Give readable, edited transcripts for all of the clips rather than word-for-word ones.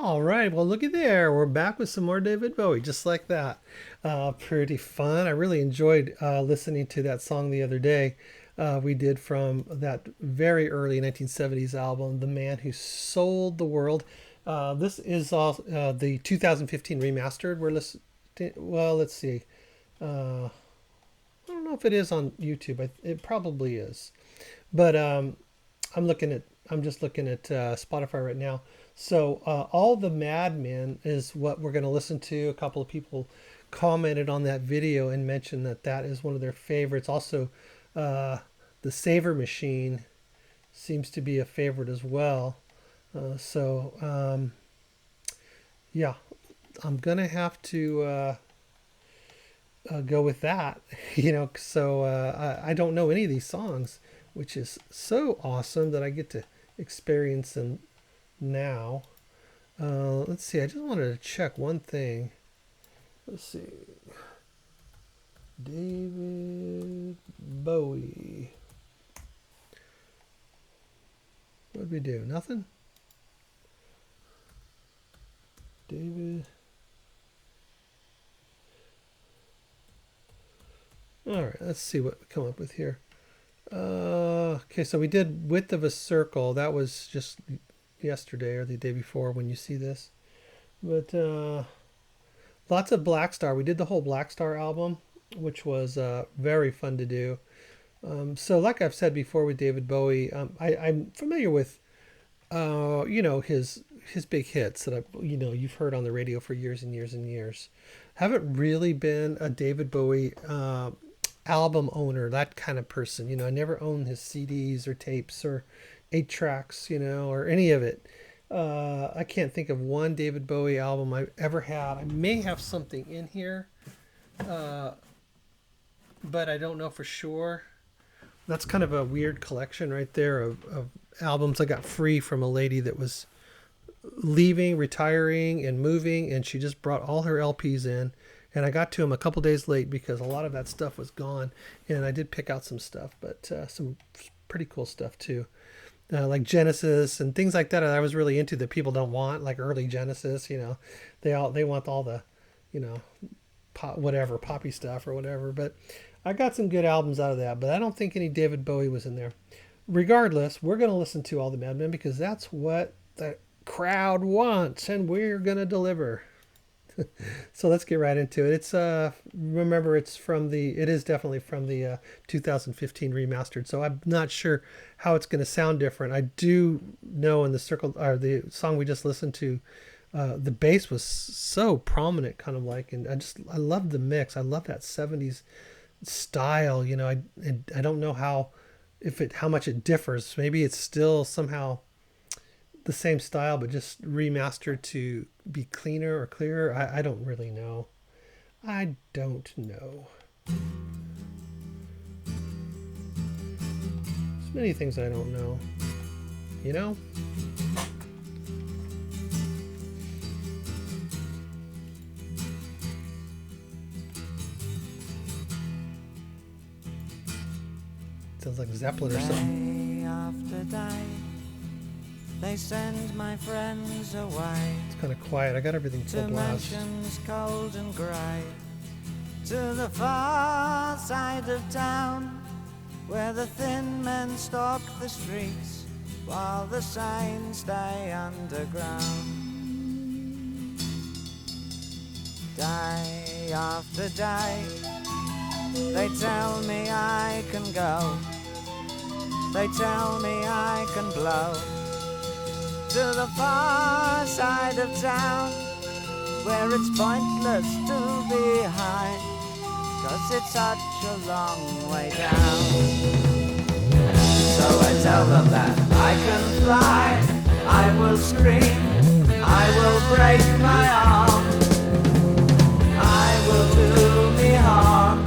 All right, well, looky there. We're back with some more David Bowie, just like that. Pretty fun. I really enjoyed listening to that song the other day. We did from that very early 1970s album, The Man Who Sold the World. This is all the 2015 remastered. We're listening. Well, let's see. I don't know if it is on YouTube. It probably is, but I'm looking at. I'm just looking at Spotify right now. So all the Madmen is what we're going to listen to. A couple of people commented on that video and mentioned that that is one of their favorites. Also, the Saver Machine seems to be a favorite as well. So yeah, I'm gonna have to go with that. So I don't know any of these songs, which is so awesome that I get to experience them now. Let's see. I just wanted to check one thing. Let's see. David Bowie. What did we do? Nothing? David. All right. Let's see what we come up with here. Okay, so we did Width of a Circle. That was just yesterday or the day before when you see this. But lots of Black Star. We did the whole Black Star album, which was very fun to do. So like I've said before with David Bowie, I'm familiar with his big hits that you've heard on the radio for years and years and years. Haven't really been a David Bowie album owner, that kind of person. I never owned his CDs or tapes or 8 tracks, or any of it. I can't think of one David Bowie album I've ever had. I may have something in here, but I don't know for sure. That's kind of a weird collection right there of albums I got free from a lady that was leaving, retiring, and moving, and she just brought all her LPs in. And I got to them a couple days late because a lot of that stuff was gone. And I did pick out some stuff, but some pretty cool stuff too. Like Genesis and things like that I was really into that people don't want, like early Genesis. They want all the, poppy stuff or whatever. But I got some good albums out of that, but I don't think any David Bowie was in there. Regardless, we're going to listen to all the Madmen because that's what the crowd wants, and we're going to deliver. So let's get right into it. It's remember, it is definitely from the 2015 remastered. So I'm not sure how it's going to sound different. I do know in the circle, or the song we just listened to, the bass was so prominent, kind of like, and I love the mix. I love that 70s style. I don't know how much it differs. Maybe it's still somehow the same style, but just remastered to be cleaner or clearer. I don't really know. I don't know. There's many things I don't know. Sounds like Zeppelin or something. Day after day, they send my friends away. It's kind of quiet. I got everything full blast. To mansions cold and grey, to the far side of town, where the thin men stalk the streets, while the sane stay underground. Day after day, they tell me I can go, they tell me I can blow to the far side of town, where it's pointless to be high, 'cause it's such a long way down. So I tell them that I can fly, I will scream, I will break my arm, I will do me harm.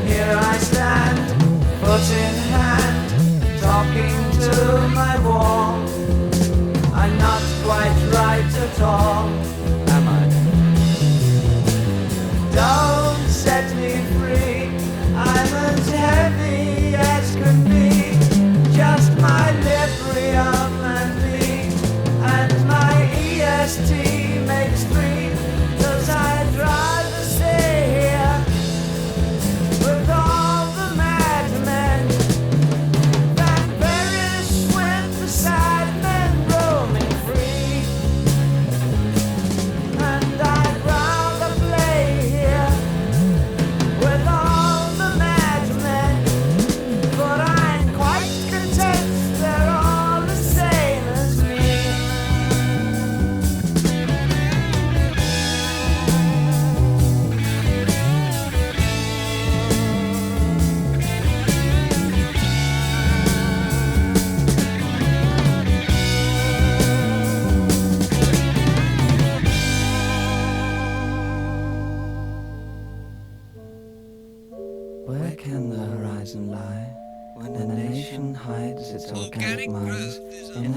Here I stand, foot in hand, talking to my wall. I'm not quite right at all, am I? Don't set me free, I'm as heavy as can be, just my librium and me.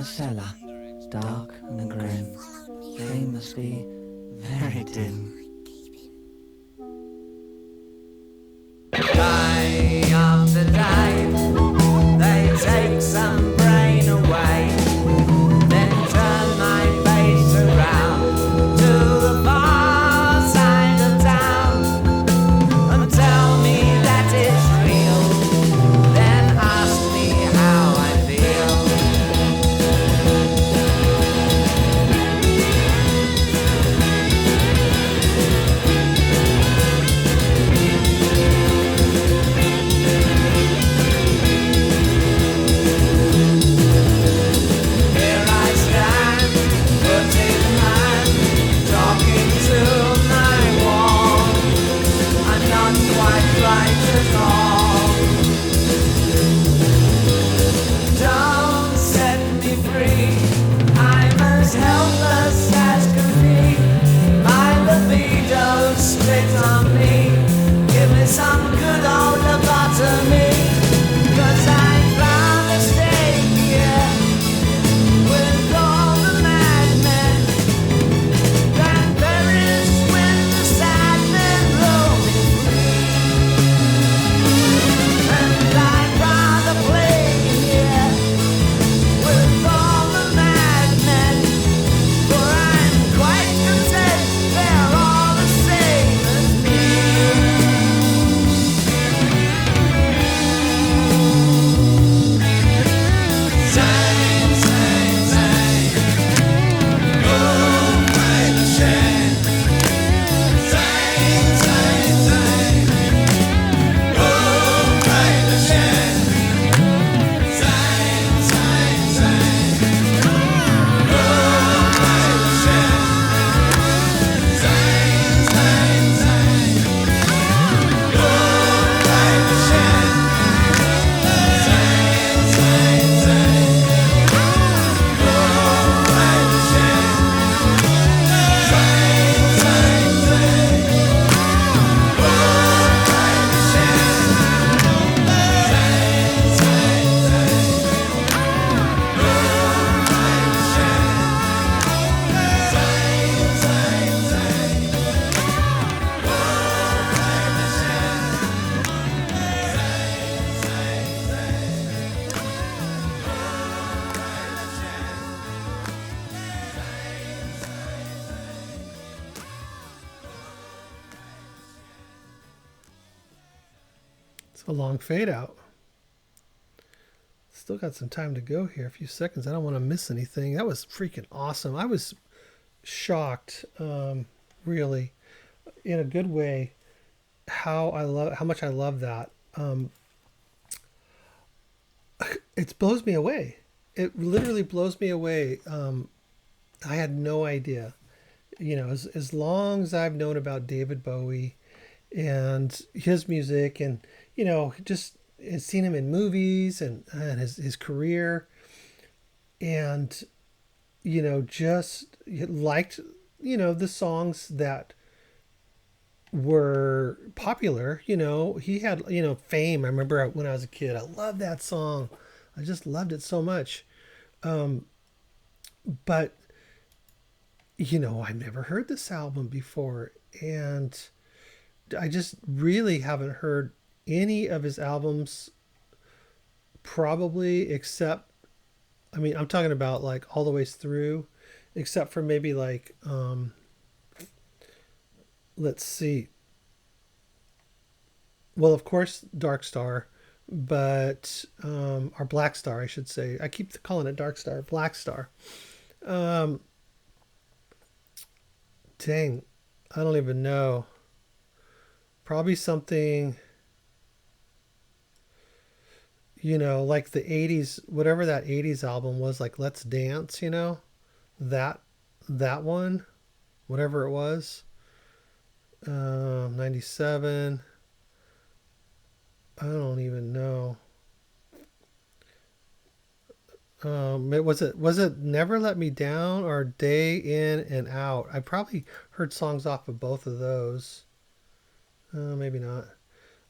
a cellar, dark and grim. They must be very dim. Day after day, they take some brain away, then turn my face around to the far side of town and tell me that it's real, then ask me how I feel. Here I stand, putting hand, talking to my wall. I'm not quite right at all. Don't set me free. I'm as helpless as can be. My libido split on me. Give me some good old lobotomy. 'Cause I found a stake here with all the madmen. Grandparents when the sad men roll me free. And I'd rather play here with all the madmen, for I'm quite content they're all the same as me. Same, same, same. Oh, wait a shame. Same, same, same. Oh, wait a shame. Same, same, same. Oh, wait a shame. Same, same, same. Oh, wait a shame. Same, same, same. Oh, wait a shame. Same, same, same. Oh, wait a shame. Same, same, same. Oh, wait a shame. Same, same, same. Oh, wait a It's a long fade out. Still got some time to go here, a few seconds. I don't want to miss anything. That was freaking awesome. I was shocked, really, in a good way, how much I love that. It blows me away. It literally blows me away. I had no idea. As long as I've known about David Bowie and his music, and just seen him in movies and his career, and just liked the songs that were popular. He had Fame. I remember when I was a kid, I loved that song. I just loved it so much. But I've never heard this album before, and I just really haven't heard any of his albums, probably, except, I'm talking about like all the ways through, except for maybe like, let's see. Well, of course, Dark Star, but, or Black Star, I should say. I keep calling it Dark Star, Black Star. Dang, I don't even know. Probably something, like the 80s, whatever that 80s album was, like Let's Dance, that one, whatever it was. 97. I don't even know. Was it Never Let Me Down or Day In and Out? I probably heard songs off of both of those. Maybe not.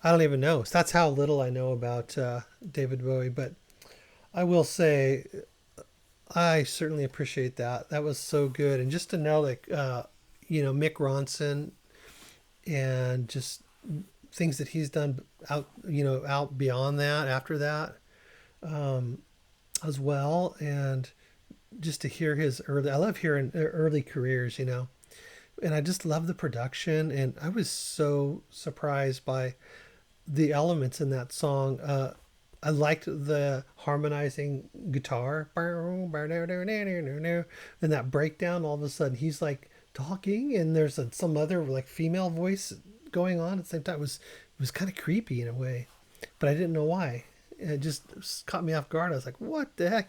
I don't even know. So that's how little I know about David Bowie. But I will say, I certainly appreciate that. That was so good. And just to know, like, Mick Ronson and just things that he's done out beyond that, after that, as well. And just to hear I love hearing early careers, and I just love the production. And I was so surprised by the elements in that song. I liked the harmonizing guitar and that breakdown. All of a sudden, he's like talking, and there's some other like female voice going on at the same time. It was kind of creepy in a way, but I didn't know why. It just caught me off guard. I was like, "What the heck?"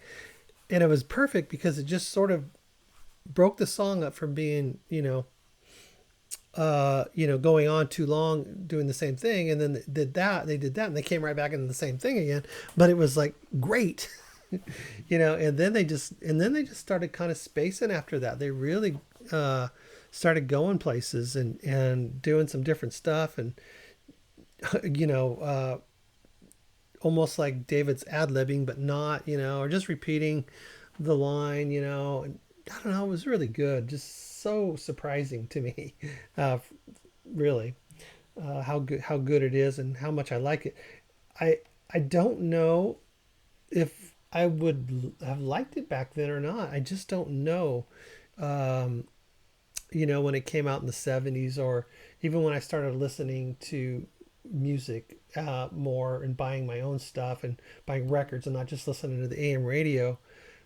And it was perfect because it just sort of broke the song up from being, going on too long doing the same thing, and then they did that, and they came right back into the same thing again. But it was like great, and then they just started kind of spacing after that. They really started going places and doing some different stuff, and almost like David's ad-libbing, but not, or just repeating the line, and I don't know, it was really good. Just so surprising to me, really, how good it is and how much I like it. I don't know if I would have liked it back then or not. I just don't know. When it came out in the 70s, or even when I started listening to music more and buying my own stuff and buying records and not just listening to the AM radio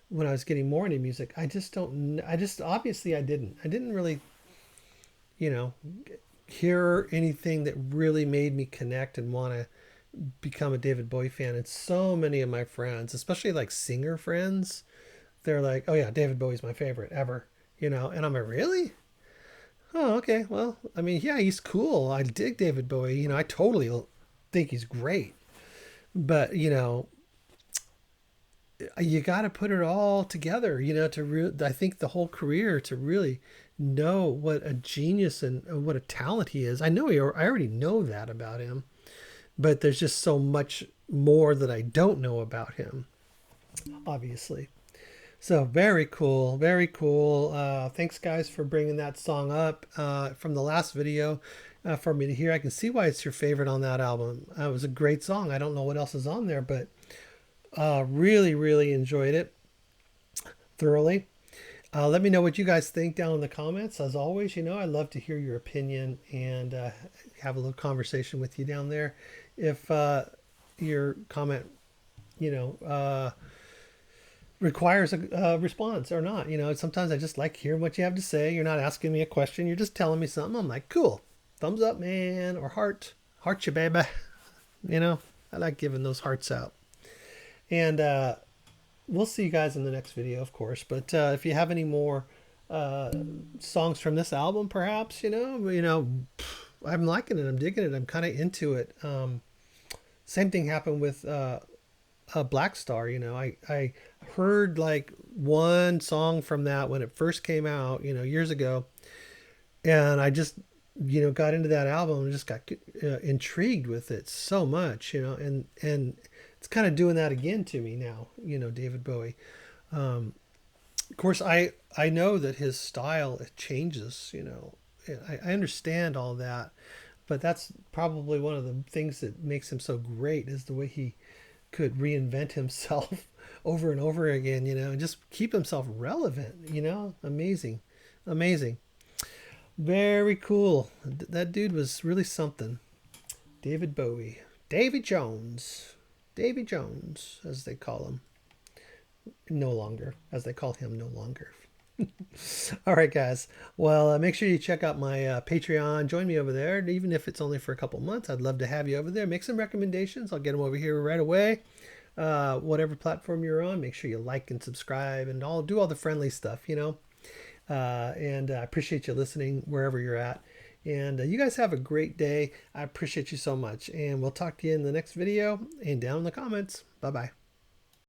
when I was getting more into music. I just don't, I just, obviously I didn't really, hear anything that really made me connect and want to become a David Bowie fan. And so many of my friends, especially like singer friends, they're like, "Oh yeah, David Bowie's my favorite ever," and I'm like, "Really? Oh, okay. Well, I mean, yeah, he's cool. I dig David Bowie. I totally think he's great. But, you got to put it all together, I think the whole career to really know what a genius and what a talent he is. I already know that about him, but there's just so much more that I don't know about him, obviously. So very cool, very cool. Thanks guys for bringing that song up from the last video for me to hear. I can see why it's your favorite on that album. It was a great song. I don't know what else is on there, but really, really enjoyed it thoroughly. Let me know what you guys think down in the comments. As always, I love to hear your opinion and have a little conversation with you down there. If your comment, requires a response or not. Sometimes I just like hearing what you have to say. You're not asking me a question. You're just telling me something. I'm like, cool. Thumbs up, man. Or heart you, baby. I like giving those hearts out. And we'll see you guys in the next video, of course. But if you have any more songs from this album, perhaps, I'm liking it. I'm digging it. I'm kind of into it. Same thing happened with Black Star. I heard like one song from that when it first came out, years ago, and I just got into that album and just got intrigued with it so much, and it's kind of doing that again to me now, David Bowie. Of course, I know that his style changes, I understand all that, but that's probably one of the things that makes him so great is the way he could reinvent himself over and over again, and just keep himself relevant, amazing. Very cool. That dude was really something. David Bowie. Davy Jones, as they call him. No longer, as they call him no longer. All right, guys. Well, make sure you check out my Patreon. Join me over there. Even if it's only for a couple months, I'd love to have you over there. Make some recommendations. I'll get them over here right away. Whatever platform you're on, make sure you like and subscribe and do all the friendly stuff, and I appreciate you listening wherever you're at. And you guys have a great day. I appreciate you so much. And we'll talk to you in the next video and down in the comments. Bye-bye.